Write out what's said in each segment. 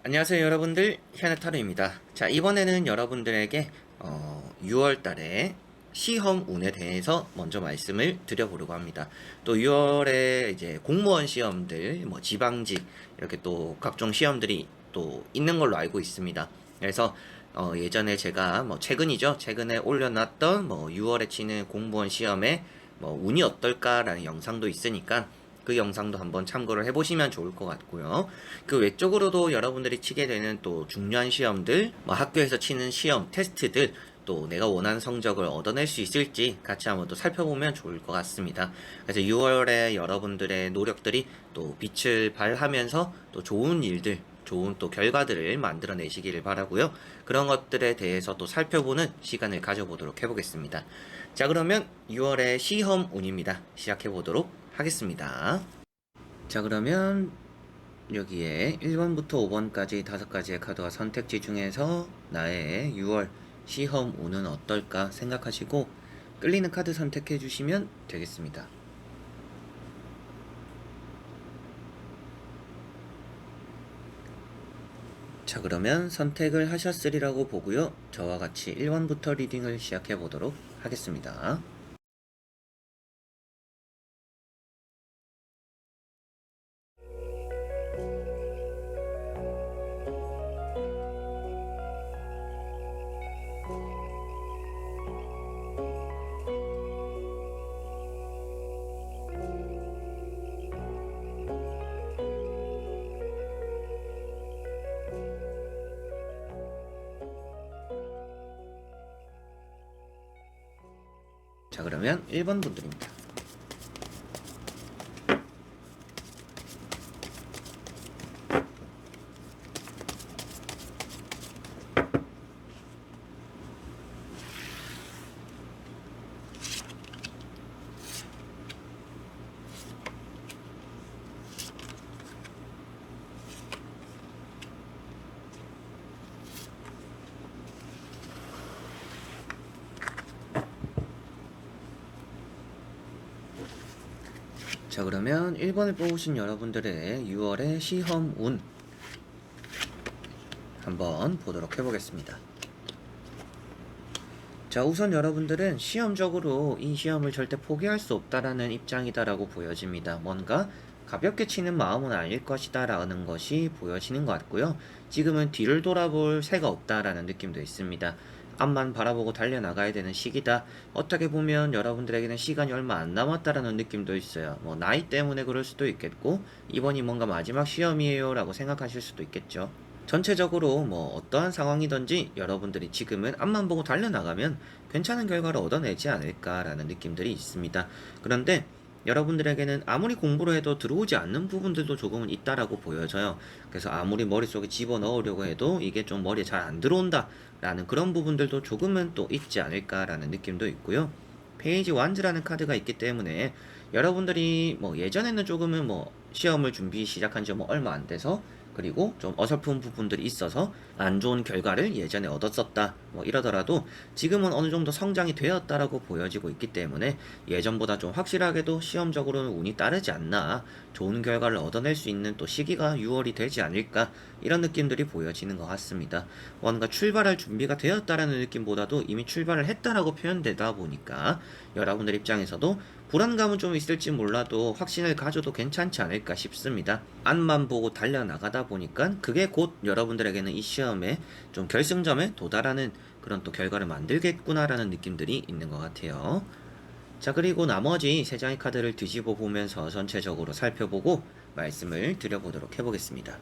안녕하세요 여러분들, 현해타로입니다. 자, 이번에는 여러분들에게 6월 달에 시험 운에 대해서 먼저 말씀을 드려보려고 합니다. 또 6월에 이제 공무원 시험들, 뭐 지방직 이렇게 또 각종 시험들이 또 있는 걸로 알고 있습니다. 그래서 예전에 제가 뭐 최근에 올려놨던 뭐 6월에 치는 공무원 시험에 뭐 운이 어떨까라는 영상도 있으니까 그 영상도 한번 참고를 해보시면 좋을 것 같고요. 그 외적으로도 여러분들이 치게 되는 또 중요한 시험들, 뭐 학교에서 치는 시험, 테스트들, 또 내가 원하는 성적을 얻어낼 수 있을지 같이 한번 또 살펴보면 좋을 것 같습니다. 그래서 6월에 여러분들의 노력들이 또 빛을 발하면서 또 좋은 일들, 좋은 또 결과들을 만들어내시기를 바라고요. 그런 것들에 대해서 또 살펴보는 시간을 가져보도록 해보겠습니다. 자, 그러면 6월의 시험 운입니다. 시작해보도록 하겠습니다. 자, 그러면 여기에 1번부터 5번까지 5가지의 카드와 선택지 중에서 나의 6월 시험 운은 어떨까 생각하시고 끌리는 카드 선택해 주시면 되겠습니다. 자, 그러면 선택을 하셨으리라고 보고요. 저와 같이 1번부터 리딩을 시작해 보도록 하겠습니다. 자, 그러면 1번 분들입니다. 자, 그러면 1번을 뽑으신 여러분들의 6월의 시험 운 한번 보도록 해보겠습니다. 자, 우선 여러분들은 시험적으로 이 시험을 절대 포기할 수 없다라는 입장이다라고 보여집니다. 뭔가 가볍게 치는 마음은 아닐 것이다 라는 것이 보여지는 것 같고요. 지금은 뒤를 돌아볼 새가 없다라는 느낌도 있습니다. 앞만 바라보고 달려나가야 되는 시기다. 어떻게 보면 여러분들에게는 시간이 얼마 안 남았다라는 느낌도 있어요. 뭐 나이 때문에 그럴 수도 있겠고 이번이 뭔가 마지막 시험이에요 라고 생각하실 수도 있겠죠. 전체적으로 뭐 어떠한 상황이든지 여러분들이 지금은 앞만 보고 달려나가면 괜찮은 결과를 얻어내지 않을까라는 느낌들이 있습니다. 그런데 여러분들에게는 아무리 공부를 해도 들어오지 않는 부분들도 조금은 있다라고 보여져요. 그래서 아무리 머릿속에 집어넣으려고 해도 이게 좀 머리에 잘 안 들어온다 라는 그런 부분들도 조금은 또 있지 않을까라는 느낌도 있고요. 페이지 완즈라는 카드가 있기 때문에 여러분들이 뭐 예전에는 조금은 뭐 시험을 준비 시작한 지 뭐 얼마 안 돼서 그리고 좀 어설픈 부분들이 있어서 안 좋은 결과를 예전에 얻었었다 뭐 이러더라도 지금은 어느 정도 성장이 되었다라고 보여지고 있기 때문에 예전보다 좀 확실하게도 시험적으로는 운이 따르지 않나, 좋은 결과를 얻어낼 수 있는 또 시기가 6월이 되지 않을까, 이런 느낌들이 보여지는 것 같습니다. 뭔가 출발할 준비가 되었다라는 느낌보다도 이미 출발을 했다라고 표현되다 보니까 여러분들 입장에서도 불안감은 좀 있을지 몰라도 확신을 가져도 괜찮지 않을까 싶습니다. 앞만 보고 달려나가다 보니까 그게 곧 여러분들에게는 이 시험에 좀 결승점에 도달하는 그런 또 결과를 만들겠구나라는 느낌들이 있는 것 같아요. 자, 그리고 나머지 3장의 카드를 뒤집어 보면서 전체적으로 살펴보고 말씀을 드려보도록 해보겠습니다.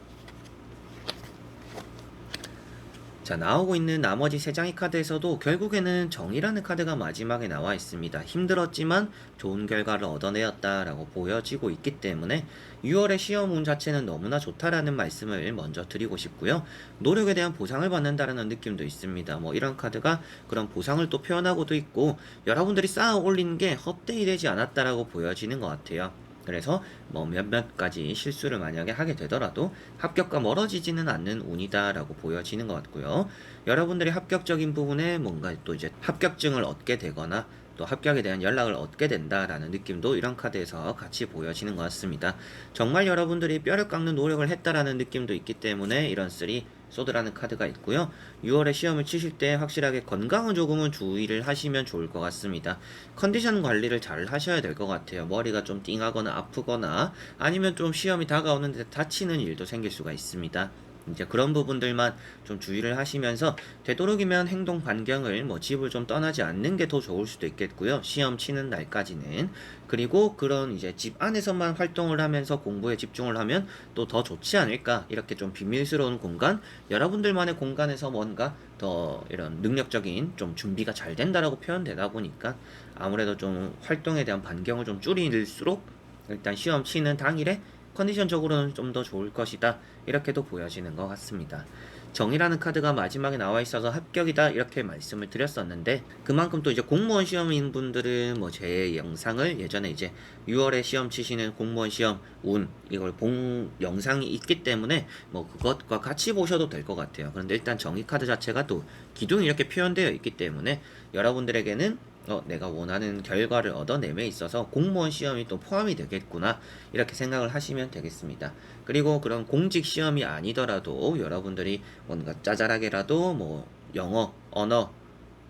자, 나오고 있는 나머지 3장의 카드에서도 결국에는 정의라는 카드가 마지막에 나와 있습니다. 힘들었지만 좋은 결과를 얻어내었다라고 보여지고 있기 때문에 6월의 시험운 자체는 너무나 좋다라는 말씀을 먼저 드리고 싶고요. 노력에 대한 보상을 받는다라는 느낌도 있습니다. 뭐 이런 카드가 그런 보상을 또 표현하고도 있고 여러분들이 쌓아 올린 게 헛되이 되지 않았다라고 보여지는 것 같아요. 그래서 뭐 몇몇 가지 실수를 만약에 하게 되더라도 합격과 멀어지지는 않는 운이다라고 보여지는 것 같고요. 여러분들이 합격적인 부분에 뭔가 또 이제 합격증을 얻게 되거나 또 합격에 대한 연락을 얻게 된다라는 느낌도 이런 카드에서 같이 보여지는 것 같습니다. 정말 여러분들이 뼈를 깎는 노력을 했다라는 느낌도 있기 때문에 이런 3 소드라는 카드가 있고요. 6월에 시험을 치실 때 확실하게 건강은 조금은 주의를 하시면 좋을 것 같습니다. 컨디션 관리를 잘 하셔야 될 것 같아요. 머리가 좀 띵하거나 아프거나 아니면 좀 시험이 다가오는데 다치는 일도 생길 수가 있습니다. 이제 그런 부분들만 좀 주의를 하시면서 되도록이면 행동 반경을 집을 좀 떠나지 않는 게 더 좋을 수도 있겠고요. 시험 치는 날까지는. 그리고 그런 이제 집 안에서만 활동을 하면서 공부에 집중을 하면 또 더 좋지 않을까. 이렇게 좀 비밀스러운 공간, 여러분들만의 공간에서 뭔가 더 이런 능력적인 좀 준비가 잘 된다라고 표현되다 보니까 아무래도 좀 활동에 대한 반경을 좀 줄일수록 일단 시험 치는 당일에 컨디션적으로는 좀 더 좋을 것이다. 이렇게도 보여지는 것 같습니다. 정이라는 카드가 마지막에 나와 있어서 합격이다 이렇게 말씀을 드렸었는데 그만큼 또 이제 공무원 시험인 분들은 제 영상을 예전에 이제 6월에 시험 치시는 공무원 시험 운 이걸 본 영상이 있기 때문에 그것과 같이 보셔도 될 것 같아요. 그런데 일단 정의 카드 자체가 또 기둥이 이렇게 표현되어 있기 때문에 여러분들에게는 내가 원하는 결과를 얻어냄에 있어서 공무원 시험이 또 포함이 되겠구나 이렇게 생각을 하시면 되겠습니다. 그리고 그런 공직 시험이 아니더라도 여러분들이 뭔가 짜잘하게라도 영어, 언어,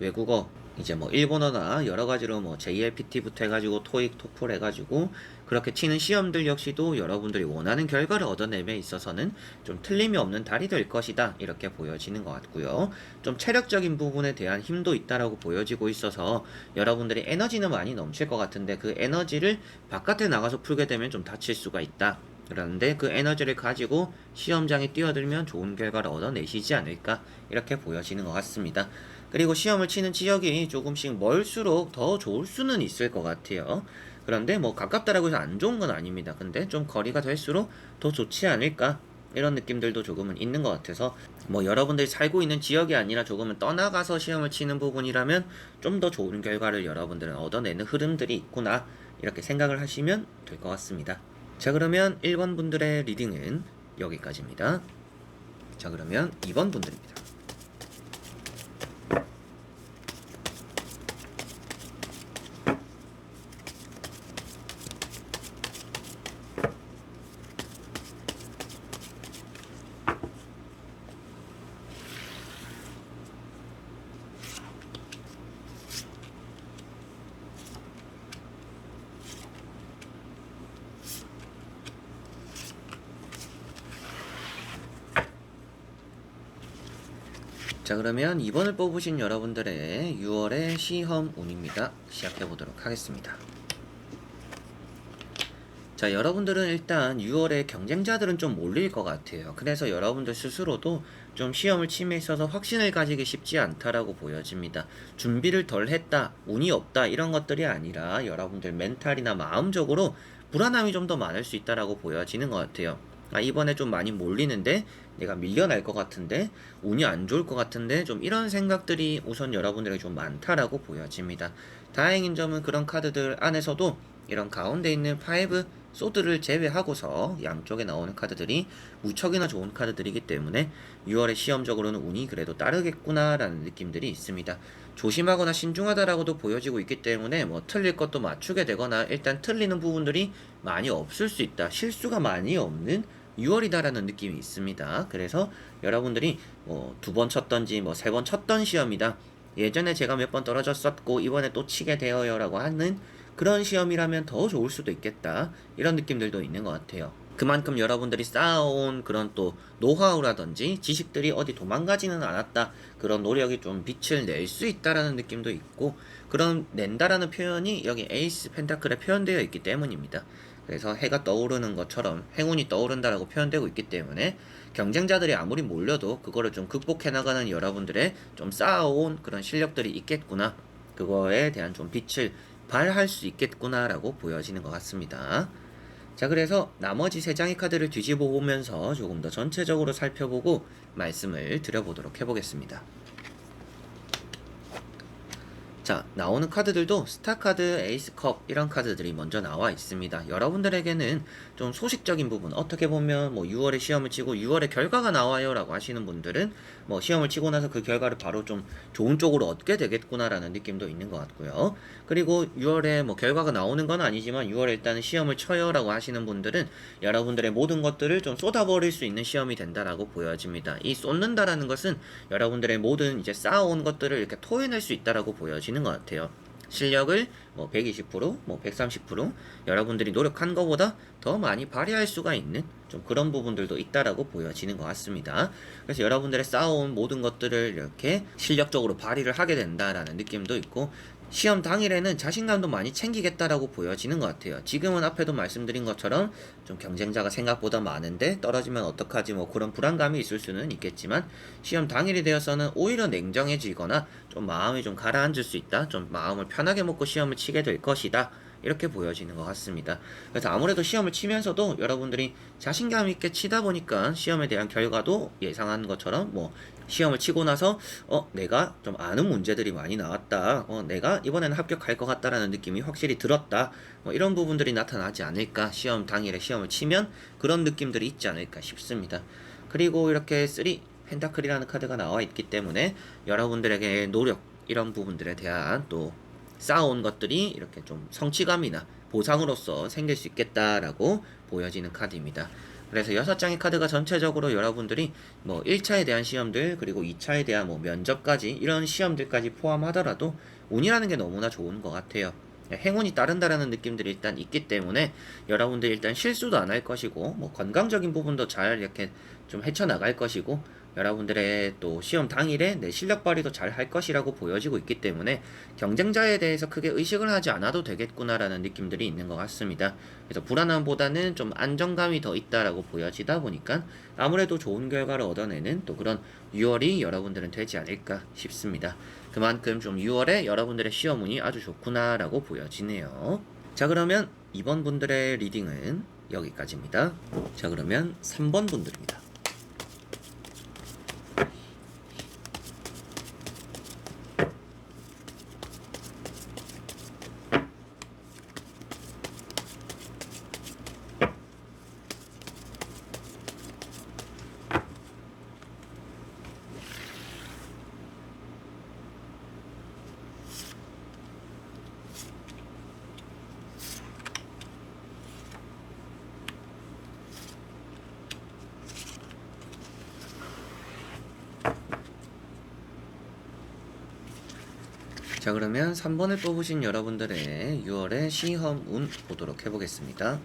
외국어 이제 일본어나 여러 가지로 JLPT부터 해가지고 토익, 토플 해가지고 그렇게 치는 시험들 역시도 여러분들이 원하는 결과를 얻어내에 있어서는 좀 틀림이 없는 달이 될 것이다 이렇게 보여지는 것 같고요. 좀 체력적인 부분에 대한 힘도 있다라고 보여지고 있어서 여러분들이 에너지는 많이 넘칠 것 같은데 그 에너지를 바깥에 나가서 풀게 되면 좀 다칠 수가 있다. 그런데 그 에너지를 가지고 시험장에 뛰어들면 좋은 결과를 얻어내시지 않을까 이렇게 보여지는 것 같습니다. 그리고 시험을 치는 지역이 조금씩 멀수록 더 좋을 수는 있을 것 같아요. 그런데 가깝다라고 해서 안 좋은 건 아닙니다. 근데 좀 거리가 될수록 더 좋지 않을까 이런 느낌들도 조금은 있는 것 같아서 여러분들이 살고 있는 지역이 아니라 조금은 떠나가서 시험을 치는 부분이라면 좀 더 좋은 결과를 여러분들은 얻어내는 흐름들이 있구나 이렇게 생각을 하시면 될 것 같습니다. 자, 그러면 1번 분들의 리딩은 여기까지입니다. 자, 그러면 2번 분들입니다. 자, 그러면 2번을 뽑으신 여러분들의 6월의 시험 운입니다. 시작해 보도록 하겠습니다. 자, 여러분들은 일단 6월에 경쟁자들은 좀 몰릴 것 같아요. 그래서 여러분들 스스로도 좀 시험을 침해 있어서 확신을 가지기 쉽지 않다라고 보여집니다. 준비를 덜 했다, 운이 없다 이런 것들이 아니라 여러분들 멘탈이나 마음적으로 불안함이 좀 더 많을 수 있다라고 보여지는 것 같아요. 이번에 좀 많이 몰리는데 내가 밀려날 것 같은데 운이 안 좋을 것 같은데 좀 이런 생각들이 우선 여러분들에게 좀 많다라고 보여집니다. 다행인 점은 그런 카드들 안에서도 이런 가운데 있는 5 소드를 제외하고서 양쪽에 나오는 카드들이 무척이나 좋은 카드들이기 때문에 6월에 시험적으로는 운이 그래도 따르겠구나 라는 느낌들이 있습니다. 조심하거나 신중하다라고도 보여지고 있기 때문에 틀릴 것도 맞추게 되거나 일단 틀리는 부분들이 많이 없을 수 있다. 실수가 많이 없는 6월이다라는 느낌이 있습니다. 그래서 여러분들이 2번 쳤던지 3번 쳤던 시험이다. 예전에 제가 몇 번 떨어졌었고 이번에 또 치게 되어요 라고 하는 그런 시험이라면 더 좋을 수도 있겠다 이런 느낌들도 있는 것 같아요. 그만큼 여러분들이 쌓아온 그런 또 노하우라든지 지식들이 어디 도망가지는 않았다 그런 노력이 좀 빛을 낼 수 있다라는 느낌도 있고 그런 낸다라는 표현이 여기 에이스 펜타클에 표현되어 있기 때문입니다. 그래서 해가 떠오르는 것처럼 행운이 떠오른다라고 표현되고 있기 때문에 경쟁자들이 아무리 몰려도 그거를 좀 극복해 나가는 여러분들의 좀 쌓아온 그런 실력들이 있겠구나 그거에 대한 좀 빛을 발할 수 있겠구나라고 보여지는 것 같습니다. 자, 그래서 나머지 3장의 카드를 뒤집어 보면서 조금 더 전체적으로 살펴보고 말씀을 드려보도록 해보겠습니다. 자, 나오는 카드들도 스타카드, 에이스컵 이런 카드들이 먼저 나와 있습니다. 여러분들에게는 좀 소식적인 부분, 어떻게 보면 뭐 6월에 시험을 치고 6월에 결과가 나와요 라고 하시는 분들은 뭐 시험을 치고 나서 그 결과를 바로 좀 좋은 쪽으로 얻게 되겠구나라는 느낌도 있는 것 같고요. 그리고 6월에 뭐 결과가 나오는 건 아니지만 6월에 일단 시험을 쳐요 라고 하시는 분들은 여러분들의 모든 것들을 좀 쏟아버릴 수 있는 시험이 된다라고 보여집니다. 이 쏟는다라는 것은 여러분들의 모든 이제 쌓아온 것들을 이렇게 토해낼 수 있다라고 보여지는 것 같아요. 실력을 뭐 120%, 뭐 130% 여러분들이 노력한 것보다 더 많이 발휘할 수가 있는 좀 그런 부분들도 있다라고 보여지는 것 같습니다. 그래서 여러분들의 쌓아온 모든 것들을 이렇게 실력적으로 발휘를 하게 된다라는 느낌도 있고 시험 당일에는 자신감도 많이 챙기겠다라고 보여지는 것 같아요. 지금은 앞에도 말씀드린 것처럼 좀 경쟁자가 생각보다 많은데 떨어지면 어떡하지 뭐 그런 불안감이 있을 수는 있겠지만 시험 당일이 되어서는 오히려 냉정해지거나 좀 마음이 좀 가라앉을 수 있다. 좀 마음을 편하게 먹고 시험을 치게 될 것이다. 이렇게 보여지는 것 같습니다. 그래서 아무래도 시험을 치면서도 여러분들이 자신감 있게 치다 보니까 시험에 대한 결과도 예상한 것처럼 뭐 시험을 치고 나서 내가 좀 아는 문제들이 많이 나왔다. 내가 이번에는 합격할 것 같다라는 느낌이 확실히 들었다. 뭐 이런 부분들이 나타나지 않을까. 시험 당일에 시험을 치면 그런 느낌들이 있지 않을까 싶습니다. 그리고 이렇게 3 펜타클이라는 카드가 나와 있기 때문에 여러분들에게 노력 이런 부분들에 대한 또 쌓아온 것들이 이렇게 좀 성취감이나 보상으로서 생길 수 있겠다라고 보여지는 카드입니다. 그래서 6장의 카드가 전체적으로 여러분들이 뭐 1차에 대한 시험들 그리고 2차에 대한 뭐 면접까지 이런 시험들까지 포함하더라도 운이라는 게 너무나 좋은 것 같아요. 행운이 따른다라는 느낌들이 일단 있기 때문에 여러분들 일단 실수도 안 할 것이고 뭐 건강적인 부분도 잘 이렇게 좀 헤쳐나갈 것이고 여러분들의 또 시험 당일에 내 실력 발휘도 잘 할 것이라고 보여지고 있기 때문에 경쟁자에 대해서 크게 의식을 하지 않아도 되겠구나라는 느낌들이 있는 것 같습니다. 그래서 불안함보다는 좀 안정감이 더 있다라고 보여지다 보니까 아무래도 좋은 결과를 얻어내는 또 그런 6월이 여러분들은 되지 않을까 싶습니다. 그만큼 좀 6월에 여러분들의 시험 운이 아주 좋구나라고 보여지네요. 자, 그러면 이번 분들의 리딩은 여기까지입니다. 자, 그러면 3번 분들입니다. 자, 그러면 3번을 뽑으신 여러분들의 6월의 시험 운 보도록 해보겠습니다.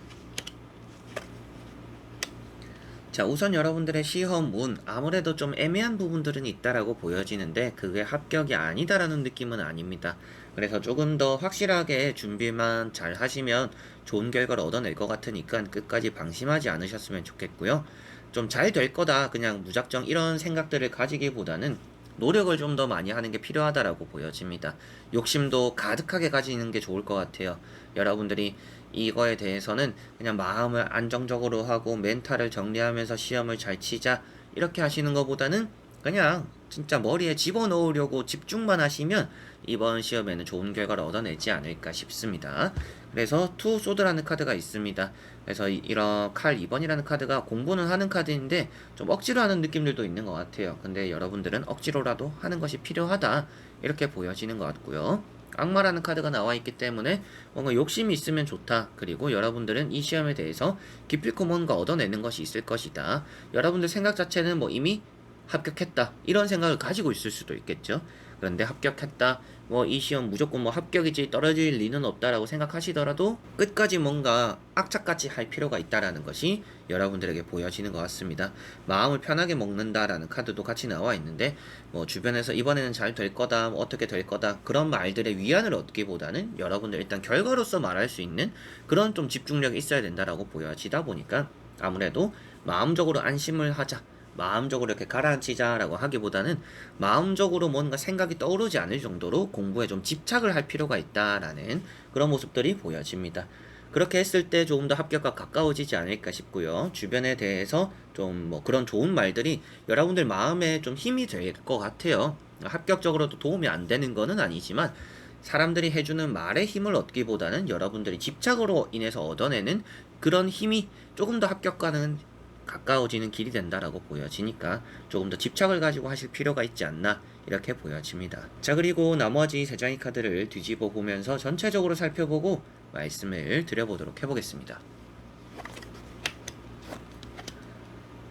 자, 우선 여러분들의 시험 운 아무래도 좀 애매한 부분들은 있다라고 보여지는데 그게 합격이 아니다라는 느낌은 아닙니다. 그래서 조금 더 확실하게 준비만 잘 하시면 좋은 결과를 얻어낼 것 같으니까 끝까지 방심하지 않으셨으면 좋겠고요. 좀 잘 될 거다 그냥 무작정 이런 생각들을 가지기보다는 노력을 좀 더 많이 하는 게 필요하다라고 보여집니다. 욕심도 가득하게 가지는 게 좋을 것 같아요. 여러분들이 이거에 대해서는 그냥 마음을 안정적으로 하고 멘탈을 정리하면서 시험을 잘 치자 이렇게 하시는 것보다는 그냥 진짜 머리에 집어넣으려고 집중만 하시면 이번 시험에는 좋은 결과를 얻어내지 않을까 싶습니다. 그래서 투 소드라는 카드가 있습니다. 그래서 이런 칼 2번이라는 카드가 공부는 하는 카드인데 좀 억지로 하는 느낌들도 있는 것 같아요. 근데 여러분들은 억지로라도 하는 것이 필요하다 이렇게 보여지는 것 같고요. 악마라는 카드가 나와 있기 때문에 뭔가 욕심이 있으면 좋다. 그리고 여러분들은 이 시험에 대해서 기필코 뭔가 얻어내는 것이 있을 것이다. 여러분들 생각 자체는 뭐 이미 합격했다 이런 생각을 가지고 있을 수도 있겠죠. 그런데 합격했다 뭐 이 시험 무조건 뭐 합격이지 떨어질 리는 없다라고 생각하시더라도 끝까지 뭔가 악착같이 할 필요가 있다라는 것이 여러분들에게 보여지는 것 같습니다. 마음을 편하게 먹는다라는 카드도 같이 나와 있는데 뭐 주변에서 이번에는 잘 될 거다 뭐 어떻게 될 거다 그런 말들의 위안을 얻기보다는 여러분들 일단 결과로서 말할 수 있는 그런 좀 집중력이 있어야 된다라고 보여지다 보니까 아무래도 마음적으로 안심을 하자 마음적으로 이렇게 가라앉히자라고 하기보다는 마음적으로 뭔가 생각이 떠오르지 않을 정도로 공부에 좀 집착을 할 필요가 있다라는 그런 모습들이 보여집니다. 그렇게 했을 때 조금 더 합격과 가까워지지 않을까 싶고요. 주변에 대해서 좀 뭐 그런 좋은 말들이 여러분들 마음에 좀 힘이 될 것 같아요. 합격적으로도 도움이 안 되는 거는 아니지만 사람들이 해주는 말의 힘을 얻기보다는 여러분들이 집착으로 인해서 얻어내는 그런 힘이 조금 더 합격과는 가까워지는 길이 된다라고 보여지니까 조금 더 집착을 가지고 하실 필요가 있지 않나 이렇게 보여집니다. 자, 그리고 나머지 세 장의 카드를 뒤집어 보면서 전체적으로 살펴보고 말씀을 드려보도록 해보겠습니다.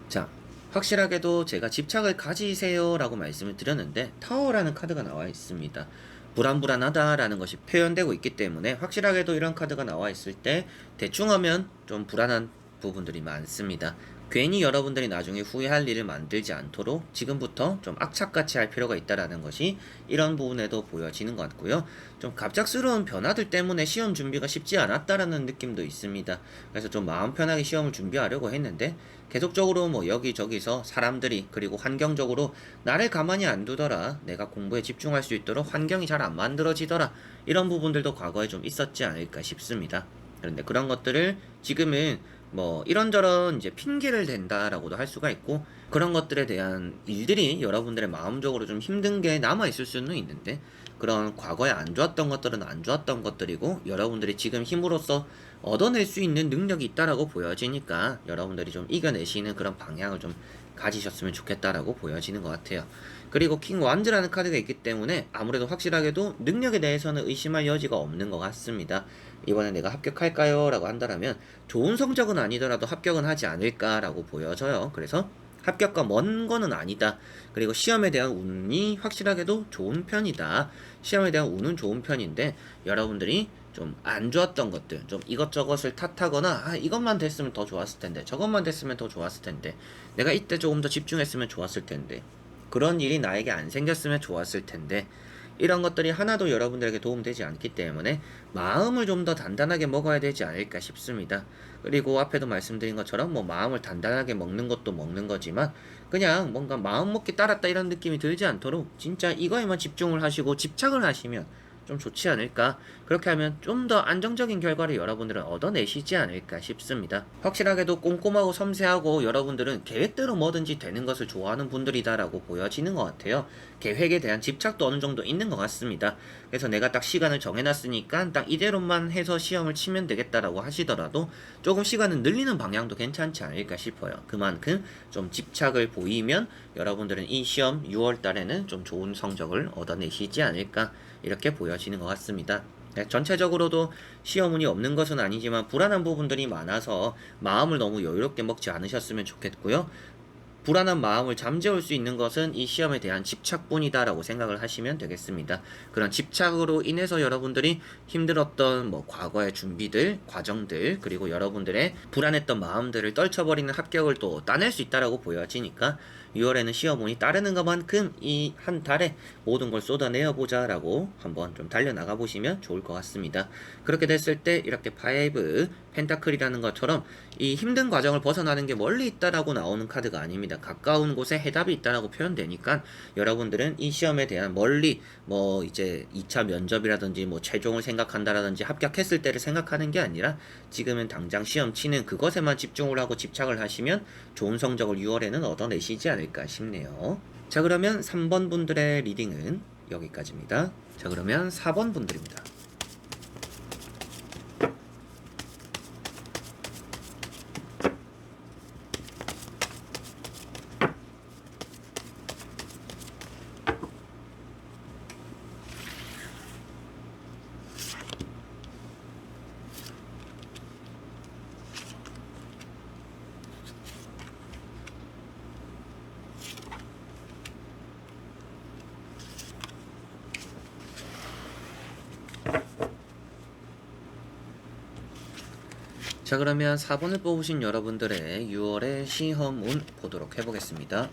자, 확실하게도 제가 집착을 가지세요 라고 말씀을 드렸는데 타워라는 카드가 나와 있습니다. 불안불안하다라는 것이 표현되고 있기 때문에 확실하게도 이런 카드가 나와 있을 때 대충 하면 좀 불안한 부분들이 많습니다. 괜히 여러분들이 나중에 후회할 일을 만들지 않도록 지금부터 좀 악착같이 할 필요가 있다라는 것이 이런 부분에도 보여지는 것 같고요. 좀 갑작스러운 변화들 때문에 시험 준비가 쉽지 않았다라는 느낌도 있습니다. 그래서 좀 마음 편하게 시험을 준비하려고 했는데 계속적으로 뭐 여기저기서 사람들이 그리고 환경적으로 나를 가만히 안 두더라, 내가 공부에 집중할 수 있도록 환경이 잘 안 만들어지더라, 이런 부분들도 과거에 좀 있었지 않을까 싶습니다. 그런데 그런 것들을 지금은 뭐 이런저런 이제 핑계를 댄다라고도 할 수가 있고, 그런 것들에 대한 일들이 여러분들의 마음적으로 좀 힘든 게 남아 있을 수는 있는데, 그런 과거에 안 좋았던 것들은 안 좋았던 것들이고 여러분들이 지금 힘으로써 얻어낼 수 있는 능력이 있다라고 보여지니까 여러분들이 좀 이겨내시는 그런 방향을 좀 가지셨으면 좋겠다라고 보여지는 것 같아요. 그리고 킹 완즈라는 카드가 있기 때문에 아무래도 확실하게도 능력에 대해서는 의심할 여지가 없는 것 같습니다. 이번에 내가 합격할까요? 라고 한다면 좋은 성적은 아니더라도 합격은 하지 않을까라고 보여져요. 그래서 합격과 먼 거는 아니다. 그리고 시험에 대한 운이 확실하게도 좋은 편이다. 시험에 대한 운은 좋은 편인데 여러분들이 좀 안 좋았던 것들, 좀 이것저것을 탓하거나 이것만 됐으면 더 좋았을 텐데, 저것만 됐으면 더 좋았을 텐데, 내가 이때 조금 더 집중했으면 좋았을 텐데, 그런 일이 나에게 안 생겼으면 좋았을 텐데, 이런 것들이 하나도 여러분들에게 도움되지 않기 때문에 마음을 좀 더 단단하게 먹어야 되지 않을까 싶습니다. 그리고 앞에도 말씀드린 것처럼 뭐 마음을 단단하게 먹는 것도 먹는 거지만 그냥 뭔가 마음 먹기 따랐다 이런 느낌이 들지 않도록 진짜 이거에만 집중을 하시고 집착을 하시면 좀 좋지 않을까. 그렇게 하면 좀 더 안정적인 결과를 여러분들은 얻어내시지 않을까 싶습니다. 확실하게도 꼼꼼하고 섬세하고 여러분들은 계획대로 뭐든지 되는 것을 좋아하는 분들이다라고 보여지는 것 같아요. 계획에 대한 집착도 어느 정도 있는 것 같습니다. 그래서 내가 딱 시간을 정해놨으니까 딱 이대로만 해서 시험을 치면 되겠다라고 하시더라도 조금 시간을 늘리는 방향도 괜찮지 않을까 싶어요. 그만큼 좀 집착을 보이면 여러분들은 이 시험 6월 달에는 좀 좋은 성적을 얻어내시지 않을까 이렇게 보여지는 것 같습니다. 네, 전체적으로도 시험운이 없는 것은 아니지만 불안한 부분들이 많아서 마음을 너무 여유롭게 먹지 않으셨으면 좋겠고요. 불안한 마음을 잠재울 수 있는 것은 이 시험에 대한 집착뿐이다라고 생각을 하시면 되겠습니다. 그런 집착으로 인해서 여러분들이 힘들었던 뭐 과거의 준비들, 과정들, 그리고 여러분들의 불안했던 마음들을 떨쳐버리는 합격을 또 따낼 수 있다라고 보여지니까 6월에는 시험운이 따르는 것만큼 이 한 달에 모든 걸 쏟아내어 보자라고 한번 좀 달려나가 보시면 좋을 것 같습니다. 그렇게 됐을 때 이렇게 파이브 펜타클이라는 것처럼 이 힘든 과정을 벗어나는 게 멀리 있다라고 나오는 카드가 아닙니다. 가까운 곳에 해답이 있다라고 표현되니까 여러분들은 이 시험에 대한 멀리 뭐 이제 2차 면접이라든지 뭐 최종을 생각한다라든지 합격했을 때를 생각하는 게 아니라 지금은 당장 시험 치는 그것에만 집중을 하고 집착을 하시면 좋은 성적을 6월에는 얻어내시지 않을까 싶네요. 자, 그러면 3번 분들의 리딩은 여기까지입니다. 자, 그러면 4번 분들입니다. 자, 그러면 4번을 뽑으신 여러분들의 6월의 시험운 보도록 해보겠습니다.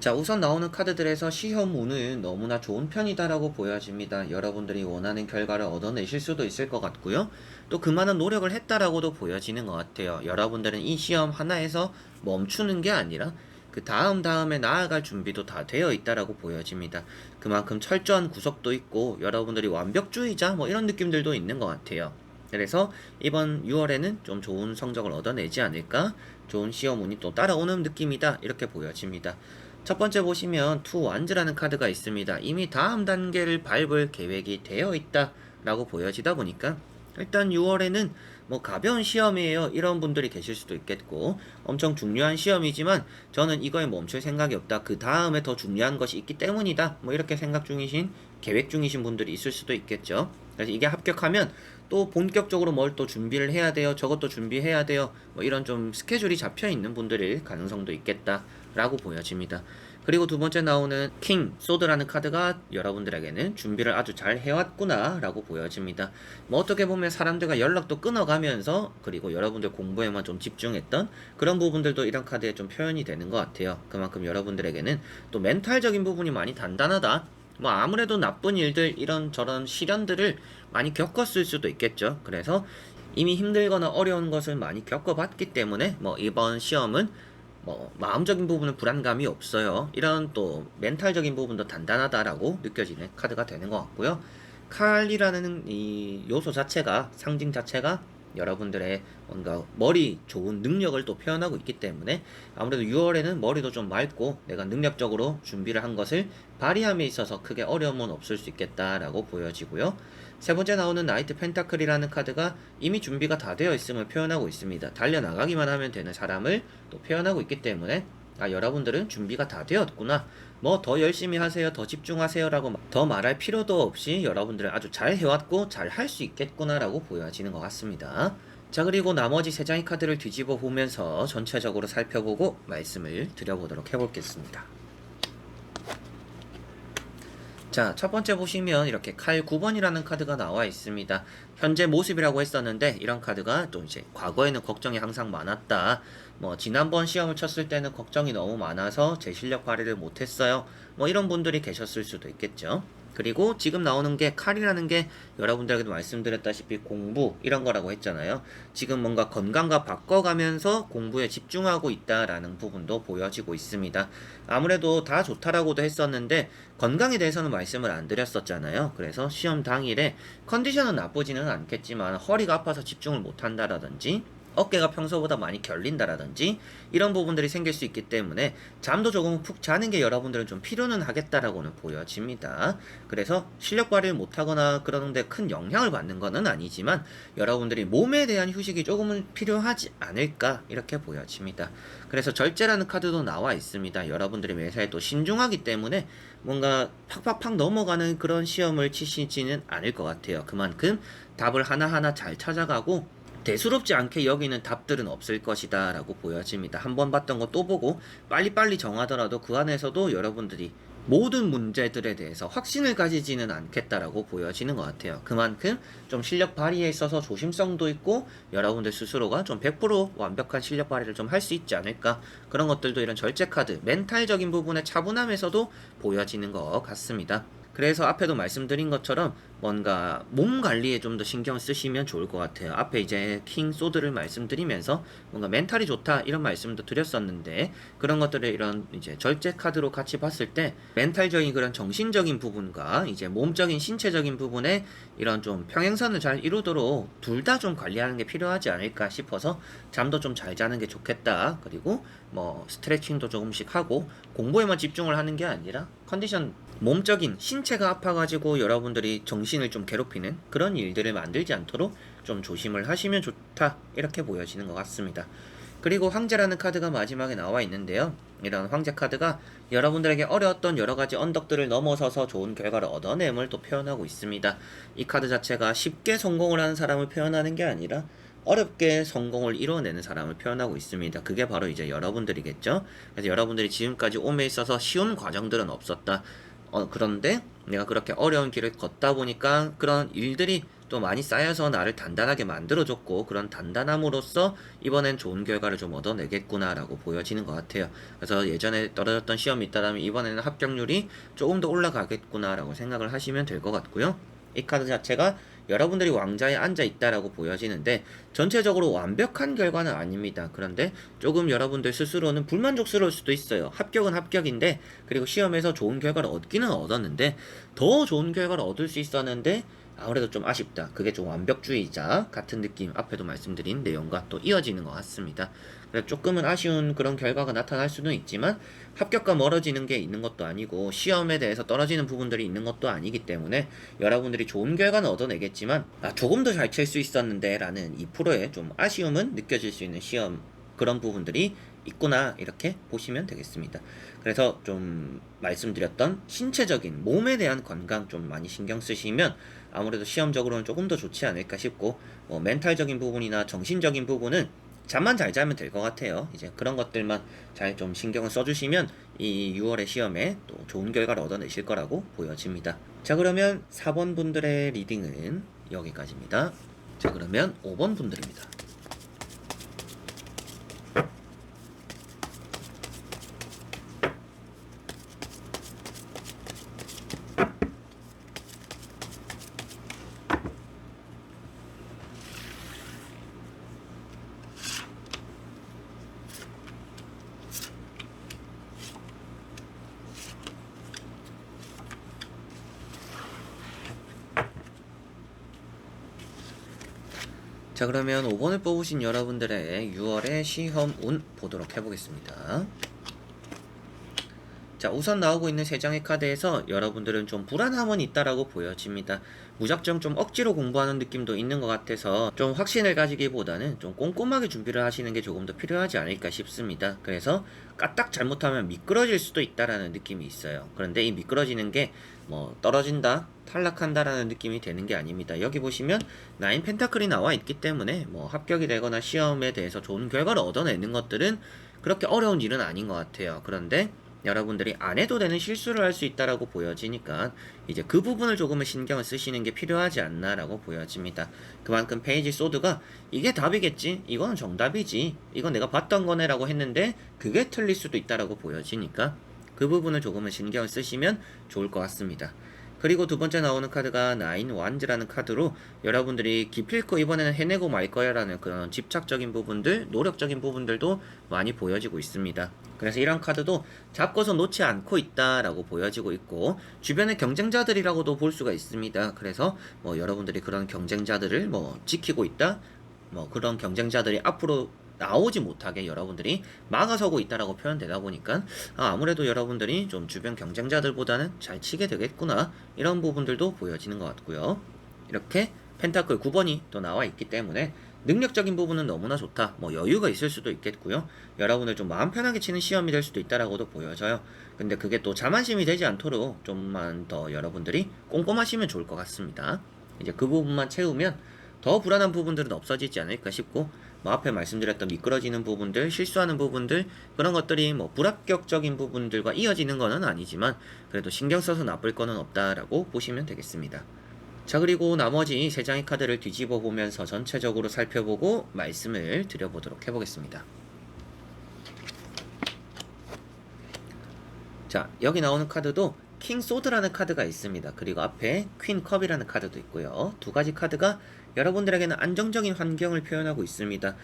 자, 우선 나오는 카드들에서 시험운은 너무나 좋은 편이다라고 보여집니다. 여러분들이 원하는 결과를 얻어내실 수도 있을 것 같고요. 또 그 많은 노력을 했다라고도 보여지는 것 같아요. 여러분들은 이 시험 하나에서 멈추는 게 아니라 그 다음에 나아갈 준비도 다 되어 있다라고 보여집니다. 그만큼 철저한 구석도 있고 여러분들이 완벽주의자 뭐 이런 느낌들도 있는 것 같아요. 그래서 이번 6월에는 좀 좋은 성적을 얻어내지 않을까, 좋은 시험운이 또 따라오는 느낌이다 이렇게 보여집니다. 첫 번째 보시면 투완즈라는 카드가 있습니다. 이미 다음 단계를 밟을 계획이 되어 있다 라고 보여지다 보니까 일단 6월에는 뭐 가벼운 시험이에요 이런 분들이 계실 수도 있겠고, 엄청 중요한 시험이지만 저는 이거에 멈출 생각이 없다, 그 다음에 더 중요한 것이 있기 때문이다, 뭐 이렇게 생각 중이신, 계획 중이신 분들이 있을 수도 있겠죠. 그래서 이게 합격하면 또 본격적으로 뭘 또 준비를 해야 돼요, 저것도 준비해야 돼요, 뭐 이런 좀 스케줄이 잡혀 있는 분들일 가능성도 있겠다 라고 보여집니다. 그리고 두 번째 나오는 킹 소드라는 카드가 여러분들에게는 준비를 아주 잘 해왔구나 라고 보여집니다. 뭐 어떻게 보면 사람들과 연락도 끊어가면서 그리고 여러분들 공부에만 좀 집중했던 그런 부분들도 이런 카드에 좀 표현이 되는 것 같아요. 그만큼 여러분들에게는 또 멘탈적인 부분이 많이 단단하다, 뭐 아무래도 나쁜 일들 이런 저런 시련들을 많이 겪었을 수도 있겠죠. 그래서 이미 힘들거나 어려운 것을 많이 겪어봤기 때문에 뭐 이번 시험은 뭐 마음적인 부분은 불안감이 없어요, 이런 또 멘탈적인 부분도 단단하다라고 느껴지는 카드가 되는 것 같고요. 칼이라는 이 요소 자체가, 상징 자체가 여러분들의 뭔가 머리 좋은 능력을 또 표현하고 있기 때문에 아무래도 6월에는 머리도 좀 맑고 내가 능력적으로 준비를 한 것을 발휘함에 있어서 크게 어려움은 없을 수 있겠다라고 보여지고요. 세 번째 나오는 나이트 펜타클이라는 카드가 이미 준비가 다 되어 있음을 표현하고 있습니다. 달려나가기만 하면 되는 사람을 또 표현하고 있기 때문에 여러분들은 준비가 다 되었구나, 뭐 더 열심히 하세요, 더 집중하세요 라고 더 말할 필요도 없이 여러분들은 아주 잘 해왔고 잘 할 수 있겠구나 라고 보여지는 것 같습니다. 자, 그리고 나머지 세 장의 카드를 뒤집어 보면서 전체적으로 살펴보고 말씀을 드려보도록 해보겠습니다. 자, 첫 번째 보시면 이렇게 칼 9번이라는 카드가 나와 있습니다. 현재 모습이라고 했었는데 이런 카드가 또 이제 과거에는 걱정이 항상 많았다, 뭐 지난번 시험을 쳤을 때는 걱정이 너무 많아서 제 실력 발휘를 못했어요, 뭐 이런 분들이 계셨을 수도 있겠죠. 그리고 지금 나오는 게 칼이라는 게 여러분들에게도 말씀드렸다시피 공부 이런 거라고 했잖아요. 지금 뭔가 건강과 바꿔가면서 공부에 집중하고 있다라는 부분도 보여지고 있습니다. 아무래도 다 좋다라고도 했었는데 건강에 대해서는 말씀을 안 드렸었잖아요. 그래서 시험 당일에 컨디션은 나쁘지는 않겠지만 허리가 아파서 집중을 못 한다라든지 어깨가 평소보다 많이 결린다라든지 이런 부분들이 생길 수 있기 때문에 잠도 조금 푹 자는 게 여러분들은 좀 필요는 하겠다라고는 보여집니다. 그래서 실력 발휘를 못하거나 그러는데 큰 영향을 받는 것은 아니지만 여러분들이 몸에 대한 휴식이 조금은 필요하지 않을까 이렇게 보여집니다. 그래서 절제라는 카드도 나와 있습니다. 여러분들이 매사에 또 신중하기 때문에 뭔가 팍팍팍 넘어가는 그런 시험을 치시지는 않을 것 같아요. 그만큼 답을 하나하나 잘 찾아가고 대수롭지 않게 여기는 답들은 없을 것이다 라고 보여집니다. 한번 봤던 거 또 보고 빨리빨리 정하더라도 그 안에서도 여러분들이 모든 문제들에 대해서 확신을 가지지는 않겠다라고 보여지는 것 같아요. 그만큼 좀 실력 발휘에 있어서 조심성도 있고 여러분들 스스로가 좀 100% 완벽한 실력 발휘를 좀 할 수 있지 않을까, 그런 것들도 이런 절제 카드, 멘탈적인 부분의 차분함에서도 보여지는 것 같습니다. 그래서 앞에도 말씀드린 것처럼 뭔가 몸 관리에 좀 더 신경 쓰시면 좋을 것 같아요. 앞에 이제 킹 소드를 말씀드리면서 뭔가 멘탈이 좋다 이런 말씀도 드렸었는데 그런 것들을 이런 이제 절제 카드로 같이 봤을 때 멘탈적인 그런 정신적인 부분과 이제 몸적인 신체적인 부분에 이런 좀 평행선을 잘 이루도록 둘 다 좀 관리하는 게 필요하지 않을까 싶어서 잠도 좀 잘 자는 게 좋겠다. 그리고 뭐 스트레칭도 조금씩 하고 공부에만 집중을 하는 게 아니라 컨디션, 몸적인 신체가 아파가지고 여러분들이 정신을 좀 괴롭히는 그런 일들을 만들지 않도록 좀 조심을 하시면 좋다 이렇게 보여지는 것 같습니다. 그리고 황제라는 카드가 마지막에 나와 있는데요. 이런 황제 카드가 여러분들에게 어려웠던 여러가지 언덕들을 넘어서서 좋은 결과를 얻어냄을 또 표현하고 있습니다. 이 카드 자체가 쉽게 성공을 하는 사람을 표현하는 게 아니라 어렵게 성공을 이뤄내는 사람을 표현하고 있습니다. 그게 바로 이제 여러분들이겠죠. 그래서 여러분들이 지금까지 옴에 있어서 쉬운 과정들은 없었다. 그런데 내가 그렇게 어려운 길을 걷다 보니까 그런 일들이 또 많이 쌓여서 나를 단단하게 만들어줬고 그런 단단함으로써 이번엔 좋은 결과를 좀 얻어내겠구나라고 보여지는 것 같아요. 그래서 예전에 떨어졌던 시험이 있다면 이번에는 합격률이 조금 더 올라가겠구나라고 생각을 하시면 될 것 같고요. 이 카드 자체가 여러분들이 왕좌에 앉아 있다라고 보여지는데 전체적으로 완벽한 결과는 아닙니다. 그런데 조금 여러분들 스스로는 불만족스러울 수도 있어요. 합격은 합격인데 그리고 시험에서 좋은 결과를 얻기는 얻었는데 더 좋은 결과를 얻을 수 있었는데 아무래도 좀 아쉽다. 그게 좀 완벽주의자 같은 느낌, 앞에도 말씀드린 내용과 또 이어지는 것 같습니다. 그래서 조금은 아쉬운 그런 결과가 나타날 수는 있지만 합격과 멀어지는 게 있는 것도 아니고 시험에 대해서 떨어지는 부분들이 있는 것도 아니기 때문에 여러분들이 좋은 결과는 얻어내겠지만 조금 더 잘 칠 수 있었는데 라는 2%의 좀 아쉬움은 느껴질 수 있는 시험 그런 부분들이 있구나 이렇게 보시면 되겠습니다. 그래서 좀 말씀드렸던 신체적인 몸에 대한 건강 좀 많이 신경 쓰시면 아무래도 시험적으로는 조금 더 좋지 않을까 싶고 멘탈적인 부분이나 정신적인 부분은 잠만 잘 자면 될 것 같아요. 이제 그런 것들만 잘 좀 신경을 써주시면 이 6월의 시험에 또 좋은 결과를 얻어내실 거라고 보여집니다. 자, 그러면 4번 분들의 리딩은 여기까지입니다. 자, 그러면 5번 분들입니다. 자, 그러면 5번을 뽑으신 여러분들의 6월의 시험 운 보도록 해보겠습니다. 자, 우선 나오고 있는 3장의 카드에서 여러분들은 좀 불안함은 있다라고 보여집니다. 무작정 좀 억지로 공부하는 느낌도 있는 것 같아서 좀 확신을 가지기보다는 좀 꼼꼼하게 준비를 하시는 게 조금 더 필요하지 않을까 싶습니다. 그래서 까딱 잘못하면 미끄러질 수도 있다라는 느낌이 있어요. 그런데 이 미끄러지는 게 떨어진다, 탈락한다라는 느낌이 되는 게 아닙니다. 여기 보시면 9 펜타클이 나와 있기 때문에 합격이 되거나 시험에 대해서 좋은 결과를 얻어내는 것들은 그렇게 어려운 일은 아닌 것 같아요. 그런데 여러분들이 안 해도 되는 실수를 할 수 있다라고 보여지니까 이제 그 부분을 조금은 신경을 쓰시는 게 필요하지 않나라고 보여집니다. 그만큼 페이지 소드가 이게 답이겠지, 이건 정답이지, 이건 내가 봤던 거네라고 했는데 그게 틀릴 수도 있다라고 보여지니까 그 부분을 조금은 신경을 쓰시면 좋을 것 같습니다. 그리고 두 번째 나오는 카드가 9 완즈라는 카드로 여러분들이 기필코 이번에는 해내고 말 거야 라는 그런 집착적인 부분들, 노력적인 부분들도 많이 보여지고 있습니다. 그래서 이런 카드도 잡고서 놓지 않고 있다라고 보여지고 있고 주변의 경쟁자들이라고도 볼 수가 있습니다. 그래서 여러분들이 그런 경쟁자들을 지키고 있다, 그런 경쟁자들이 앞으로 나오지 못하게 여러분들이 막아서고 있다라고 표현되다 보니까 아무래도 여러분들이 좀 주변 경쟁자들보다는 잘 치게 되겠구나 이런 부분들도 보여지는 것 같고요. 이렇게 펜타클 9번이 또 나와 있기 때문에 능력적인 부분은 너무나 좋다, 여유가 있을 수도 있겠고요. 여러분을 좀 마음 편하게 치는 시험이 될 수도 있다라고도 보여져요. 근데 그게 또 자만심이 되지 않도록 좀만 더 여러분들이 꼼꼼하시면 좋을 것 같습니다. 이제 그 부분만 채우면 더 불안한 부분들은 없어지지 않을까 싶고 앞에 말씀드렸던 미끄러지는 부분들, 실수하는 부분들, 그런 것들이 불합격적인 부분들과 이어지는 거는 아니지만 그래도 신경 써서 나쁠 거는 없다라고 보시면 되겠습니다. 자, 그리고 나머지 3장의 카드를 뒤집어 보면서 전체적으로 살펴보고 말씀을 드려보도록 해보겠습니다. 자, 여기 나오는 카드도 킹 소드라는 카드가 있습니다. 그리고 앞에 퀸 컵이라는 카드도 있고요. 두 가지 카드가 여러분들에게는 안정적인 환경을 표현하고 있습니다.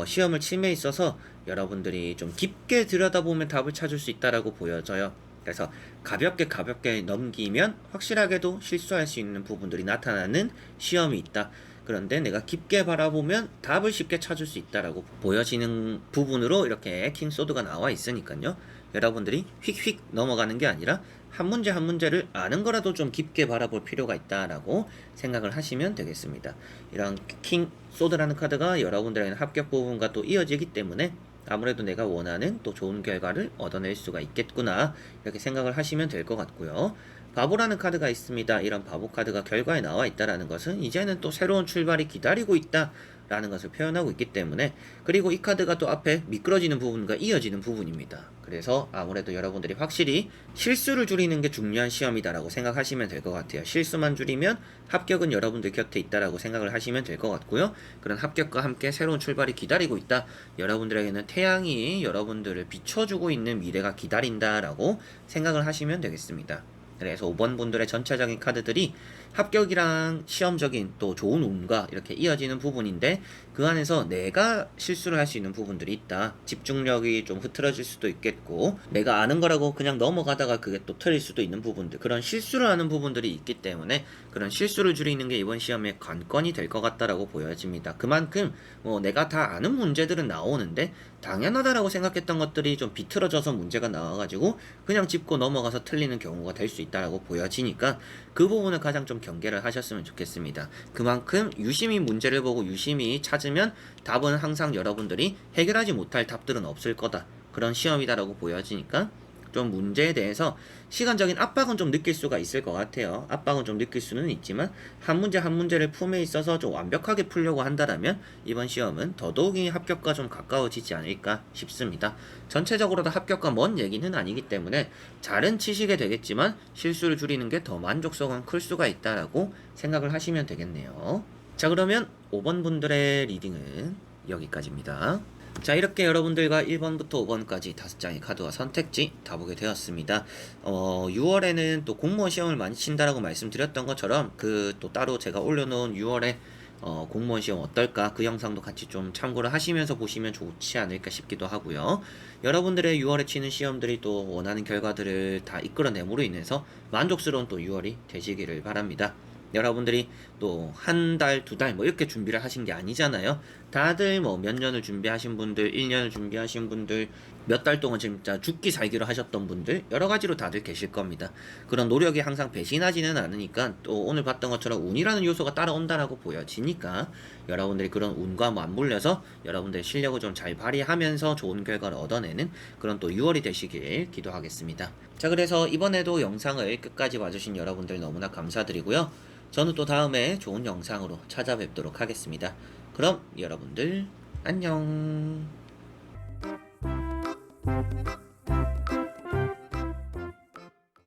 시험을 침에 있어서 여러분들이 좀 깊게 들여다보면 답을 찾을 수 있다라고 보여져요. 그래서 가볍게 넘기면 확실하게도 실수할 수 있는 부분들이 나타나는 시험이 있다. 그런데 내가 깊게 바라보면 답을 쉽게 찾을 수 있다라고 보여지는 부분으로 이렇게 킹소드가 나와 있으니까요. 여러분들이 휙휙 넘어가는 게 아니라 한 문제 한 문제를 아는 거라도 좀 깊게 바라볼 필요가 있다라고 생각을 하시면 되겠습니다. 이런 킹 소드라는 카드가 여러분들에게는 합격 부분과 또 이어지기 때문에 아무래도 내가 원하는 또 좋은 결과를 얻어낼 수가 있겠구나 이렇게 생각을 하시면 될 것 같고요. 바보라는 카드가 있습니다. 이런 바보 카드가 결과에 나와 있다라는 것은 이제는 또 새로운 출발이 기다리고 있다 라는 것을 표현하고 있기 때문에, 그리고 이 카드가 또 앞에 미끄러지는 부분과 이어지는 부분입니다. 그래서 아무래도 여러분들이 확실히 실수를 줄이는 게 중요한 시험이다라고 생각하시면 될 것 같아요. 실수만 줄이면 합격은 여러분들 곁에 있다라고 생각을 하시면 될 것 같고요. 그런 합격과 함께 새로운 출발이 기다리고 있다, 여러분들에게는 태양이 여러분들을 비춰주고 있는 미래가 기다린다라고 생각을 하시면 되겠습니다. 그래서 5번 분들의 전체적인 카드들이 합격이랑 시험적인 또 좋은 운과 이렇게 이어지는 부분인데 그 안에서 내가 실수를 할 수 있는 부분들이 있다. 집중력이 좀 흐트러질 수도 있겠고 내가 아는 거라고 그냥 넘어가다가 그게 또 틀릴 수도 있는 부분들, 그런 실수를 하는 부분들이 있기 때문에 그런 실수를 줄이는 게 이번 시험의 관건이 될 것 같다라고 보여집니다. 그만큼 내가 다 아는 문제들은 나오는데 당연하다라고 생각했던 것들이 좀 비틀어져서 문제가 나와가지고 그냥 짚고 넘어가서 틀리는 경우가 될 수 있다라고 보여지니까 그 부분을 가장 좀 경계를 하셨으면 좋겠습니다. 그만큼 유심히 문제를 보고 유심히 찾으면 답은 항상 여러분들이 해결하지 못할 답들은 없을 거다. 그런 시험이다라고 보여지니까 좀 문제에 대해서 시간적인 압박은 좀 느낄 수가 있을 것 같아요. 압박은 좀 느낄 수는 있지만 한 문제 한 문제를 품에 있어서 좀 완벽하게 풀려고 한다면 이번 시험은 더더욱이 합격과 좀 가까워지지 않을까 싶습니다. 전체적으로 다 합격과 먼 얘기는 아니기 때문에 잘은 치시게 되겠지만 실수를 줄이는 게 더 만족성은 클 수가 있다라고 생각을 하시면 되겠네요. 자, 그러면 5번 분들의 리딩은 여기까지입니다. 자, 이렇게 여러분들과 1번부터 5번까지 5장의 카드와 선택지 다 보게 되었습니다. 6월에는 또 공무원 시험을 많이 친다라고 말씀드렸던 것처럼 그 또 따로 제가 올려놓은 6월에 공무원 시험 어떨까, 그 영상도 같이 좀 참고를 하시면서 보시면 좋지 않을까 싶기도 하고요. 여러분들의 6월에 치는 시험들이 또 원하는 결과들을 다 이끌어냄으로 인해서 만족스러운 또 6월이 되시기를 바랍니다. 여러분들이 또 한 달, 두 달 뭐 이렇게 준비를 하신 게 아니잖아요. 다들 뭐 몇 년을 준비하신 분들, 1년을 준비하신 분들, 몇 달 동안 진짜 죽기 살기로 하셨던 분들, 여러 가지로 다들 계실 겁니다. 그런 노력이 항상 배신하지는 않으니까 또 오늘 봤던 것처럼 운이라는 요소가 따라온다라고 보여지니까 여러분들이 그런 운과 맞물려서 여러분들의 실력을 좀 잘 발휘하면서 좋은 결과를 얻어내는 그런 또 6월이 되시길 기도하겠습니다. 자, 그래서 이번에도 영상을 끝까지 봐주신 여러분들 너무나 감사드리고요. 저는 또 다음에 좋은 영상으로 찾아뵙도록 하겠습니다. 그럼 여러분들 안녕.